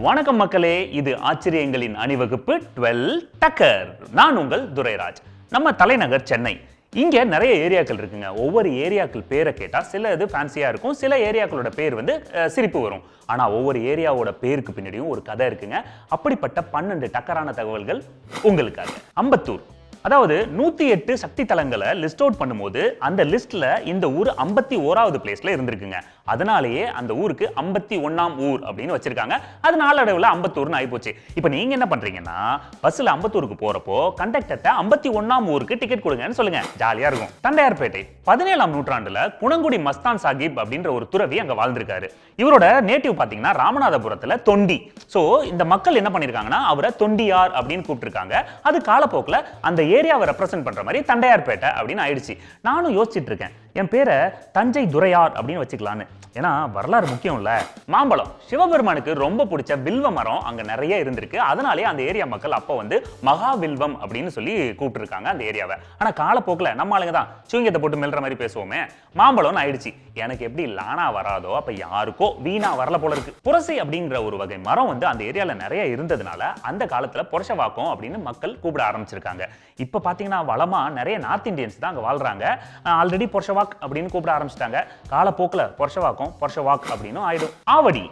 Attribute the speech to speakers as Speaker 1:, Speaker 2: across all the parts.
Speaker 1: வணக்கம் மக்களே, இது ஆச்சரியங்களின் அணிவகுப்பு 12 டக்கர். நான் உங்கள் துரைராஜ். நம்ம தலைநகர் சென்னை. இங்க நிறைய ஏரியாக்கள் இருக்குங்க. ஒவ்வொரு ஏரியாக்கள் பேரை கேட்டா சில இது ஃபேன்சியா இருக்கும், சில ஏரியாக்களோட பேர் வந்து சிரிப்பு வரும். ஆனா ஒவ்வொரு ஏரியாவோட பேருக்கு பின்னாடியும் ஒரு கதை இருக்குங்க. அப்படிப்பட்ட 12 டக்கரான தகவல்கள் உங்களுக்காக. அம்பத்தூர், அதாவது 108 சக்தி தலங்களை லிஸ்ட் அவுட் பண்ணும்போது அந்த லிஸ்ட்ல இந்த ஊர் 51வது பிளேஸ்ல இருந்திருக்குங்க. அதனாலேயே அந்த ஊருக்கு 51ஆம் ஊர் அப்படின்னு வச்சிருக்காங்க. அது நாளடைவுல அம்பத்தூர்னு ஆயிப்போச்சு. இப்போ நீங்க என்ன பண்றீங்கன்னா, பஸ்ல அம்பத்தூருக்கு போறப்போ கண்டக்டர்ட்ட 51ஆம் ஊருக்கு டிக்கெட் கொடுங்கன்னு சொல்லுங்க, ஜாலியா இருக்கும். தண்டையார்பேட்டை, 17ஆம் நூற்றாண்டுல குணங்குடி மஸ்தான் சாஹிப் அப்படின்ற ஒரு துறவி அங்க வாழ்ந்திருக்காரு. இவரோட நேட்டிவ் பாத்தீங்கன்னா ராமநாதபுரத்துல தொண்டி. சோ இந்த மக்கள் என்ன பண்ணிருக்காங்கன்னா அவரை தொண்டியார் அப்படின்னு கூப்பிட்டுருக்காங்க. அது காலப்போக்கில் அந்த ஏரியாவை ரெப்ரசென்ட் பண்ற மாதிரி தண்டையார்பேட்டை அப்படின்னு ஆயிடுச்சு. நானும் யோசிச்சுட்டு இருக்கேன், என் பேரை தஞ்சை துரையார் அப்படின்னு வச்சுக்கலான்னு. ஏன்னா வரலாறு முக்கியம் இல்ல. மாம்பழம், சிவபெருமானுக்கு ரொம்ப பிடிச்ச வில்வ மரம் அங்க நிறைய இருந்திருக்கு. அதனாலே அந்த ஏரியா மக்கள் அப்ப வந்து மகாவில்வம் அப்படின்னு சொல்லி கூப்பிட்டு இருக்காங்க அந்த ஏரியாவை. ஆனா காலப்போக்கில் நம்ம ஆளுங்க தான் சூங்கியத்தை போட்டு மெல்ற மாதிரி பேசுவோமே, மாம்பழம்னு ஆயிடுச்சு. எனக்கு எப்படி லானா வராதோ அப்ப யாருக்கோ வீணா வரல போல இருக்கு. புரசை அப்படிங்கிற ஒரு வகை மரம் வந்து அந்த ஏரியால நிறைய இருந்ததுனால அந்த காலத்துல புரசவாக்கம் அப்படின்னு மக்கள் கூப்பிட ஆரம்பிச்சிருக்காங்க. இப்ப பாத்தீங்கன்னா வளமா நிறைய நார்த் இந்தியன்ஸ் தான் அங்க வாழ்றாங்க. ஆல்ரெடி புரசவாக் அப்படின்னு கூப்பிட ஆரம்பிச்சிட்டாங்க. காலப்போக்கில் புரசவாக்கம் புரசவாக் அப்படின்னு ஆயிடும். Avadi,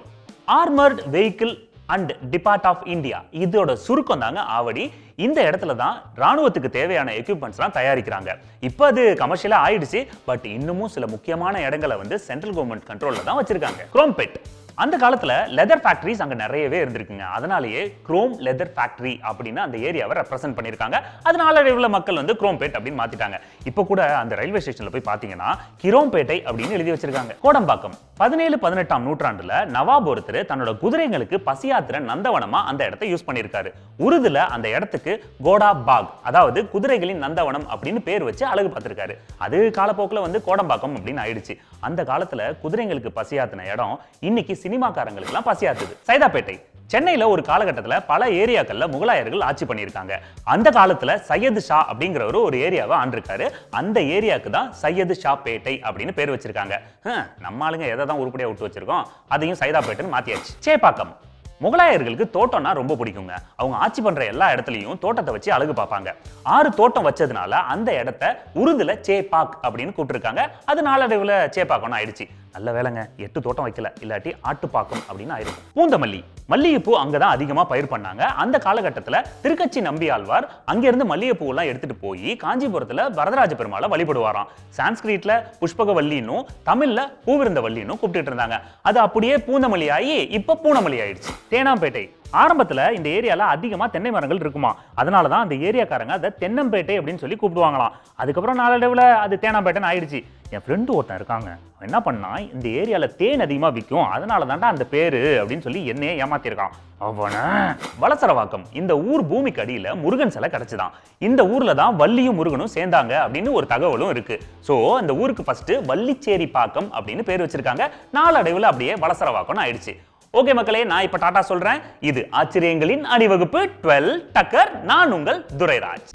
Speaker 1: armoured vehicle and depot of India, இதோட சுருக்கம் தாங்க ஆவடி. இந்த இடத்துல தான் ராணுவத்துக்கு தேவையான எக்யூப்மெண்ட்ஸ்லாம் தயாரிக்கிறாங்க. இப்போ அது கமர்ஷியலா ஆயிடுச்சு. பட் இன்னமும் சில முக்கியமான இடங்களை வந்து சென்ட்ரல் கவர்மெண்ட் கண்ட்ரோல்ல தான் வச்சிருக்காங்க. குரோம்பேட், அந்த காலத்துல லெதர் ஃபேக்டரிஸ் அங்க நிறையவே இருந்திருக்குங்க. அதனாலேயே குரோம் லெதர் ஃபேக்டரி அப்படின்னு அந்த ஏரியாவை ரெப்ரசென்ட் பண்ணிருக்காங்க. அதனால மக்கள் வந்து குரோம்பேட் அப்படின்னு மாத்திட்டாங்க. இப்போ கூட அந்த ரயில்வே ஸ்டேஷன்ல போய் பாத்தீங்கன்னா கிரோம்பேட்டை அப்படின்னு எழுதி வச்சிருக்காங்க. கோடம்பாக்கம், 17-18ஆம் நூற்றாண்டுல நவாப் ஒருத்தர் தன்னோட குதிரைகளுக்கு பசியாத்திர நந்தவனமா அந்த இடத்தை யூஸ் பண்ணிருக்காரு. உருதுல அந்த இடத்துக்கு கோடா பாக், அதாவது குதிரைகளின் நந்தவனம் அப்படின்னு பேர் வச்சு அழகு பார்த்திருக்காரு. அது காலப்போக்கில் வந்து கோடம்பாக்கம் அப்படின்னு ஆயிடுச்சு. அந்த காலத்துல குதிரைகளுக்கு பசியாத்தின இடம் இன்னைக்கு சினிமாக்காரங்களுக்கு எல்லாம் பசியாத்துது. சைதாப்பேட்டை, சென்னையில ஒரு காலகட்டத்துல பல ஏரியாக்கள்ல முகலாயர்கள் ஆட்சி பண்ணியிருக்காங்க. அந்த காலத்துல சையது ஷா அப்படிங்கிறவரு ஒரு ஏரியாவை ஆண்டிருக்காரு. அந்த ஏரியாவுக்கு தான் சையது ஷா பேட்டை அப்படின்னு பேர் வச்சிருக்காங்க. நம்ம ஆளுங்க எதை தான் உருப்படியா விட்டு வச்சிருக்கோம், அதையும் சைதாப்பேட்டைன்னு மாத்தியாச்சு. சேப்பாக்கம், முகலாயர்களுக்கு தோட்டம்னா ரொம்ப பிடிக்குங்க. அவங்க ஆட்சி பண்ற எல்லா இடத்துலயும் தோட்டத்தை வச்சு அழகு பார்ப்பாங்க. 6 தோட்டம் வச்சதுனால அந்த இடத்த உருதுல சேப்பாக் அப்படின்னு கூப்பிட்டுருக்காங்க. அது நாளடைவுல சேப்பாக்கம்னு ஆயிடுச்சு. நல்ல வேலைங்க 8 தோட்டம் வைக்கல, இல்லாட்டி ஆட்டுப்பாக்கம் அப்படின்னு ஆயிருக்கும். பூந்தமல்லி, மல்லிகைப்பூ அங்கதான் அதிகமா பயிர் பண்ணாங்க. அந்த காலகட்டத்துல திருக்கச்சி நம்பியாழ்வார் அங்கிருந்து மல்லிகைப்பூ எல்லாம் எடுத்துட்டு போய் காஞ்சிபுரத்துல வரதராஜ பெருமாளை வழிபடுவாராம். சான்ஸ்கிரிட்ல புஷ்பகவல்லின்னும் தமிழ்ல பூவிருந்தவல்லின்னும் கூப்பிட்டு இருந்தாங்க. அது அப்படியே பூந்தமல்லி ஆகி இப்ப பூனமல்லி ஆயிடுச்சு. தேனாம்பேட்டை, ஆரம்பத்துல இந்த ஏரியால அதிகமா தென்னை மரங்கள் இருக்குமா, அதனாலதான் அந்த ஏரியாக்காரங்க அதை தென்னம்பேட்டை அப்படின்னு சொல்லி கூப்பிடுவாங்களாம். அதுக்கப்புறம் நாளடைவுல அது தேனாம்பேட்டைன்னு ஆயிடுச்சு. என் ஃப்ரெண்டு ஒருத்தன் இருக்காங்க, என்ன பண்ணா இந்த ஏரியால தேன் அதிகமா விற்கும், அதனால தாண்டா அந்த பேரு அப்படின்னு சொல்லி என்னையே ஏமாத்திருக்கான் அவன. வலசரவாக்கம், இந்த ஊர் பூமிக்கு அடியில முருகன் சிலை கிடைச்சுதான். இந்த ஊர்ல தான் வள்ளியும் முருகனும் சேர்ந்தாங்க அப்படின்னு ஒரு தகவலும் இருக்கு. சோ அந்த ஊருக்கு ஃபர்ஸ்ட் வள்ளிச்சேரி பாக்கம் அப்படின்னு பேர் வச்சிருக்காங்க. நாளடைவுல அப்படியே வலசரவாக்கம்னு ஆயிடுச்சு. ஓகே மக்களே, நான் இப்ப டாடா சொல்றேன். இது ஆச்சரியங்களின் அணிவகுப்பு 12 டக்கர். நான் உங்கள் துரைராஜ்.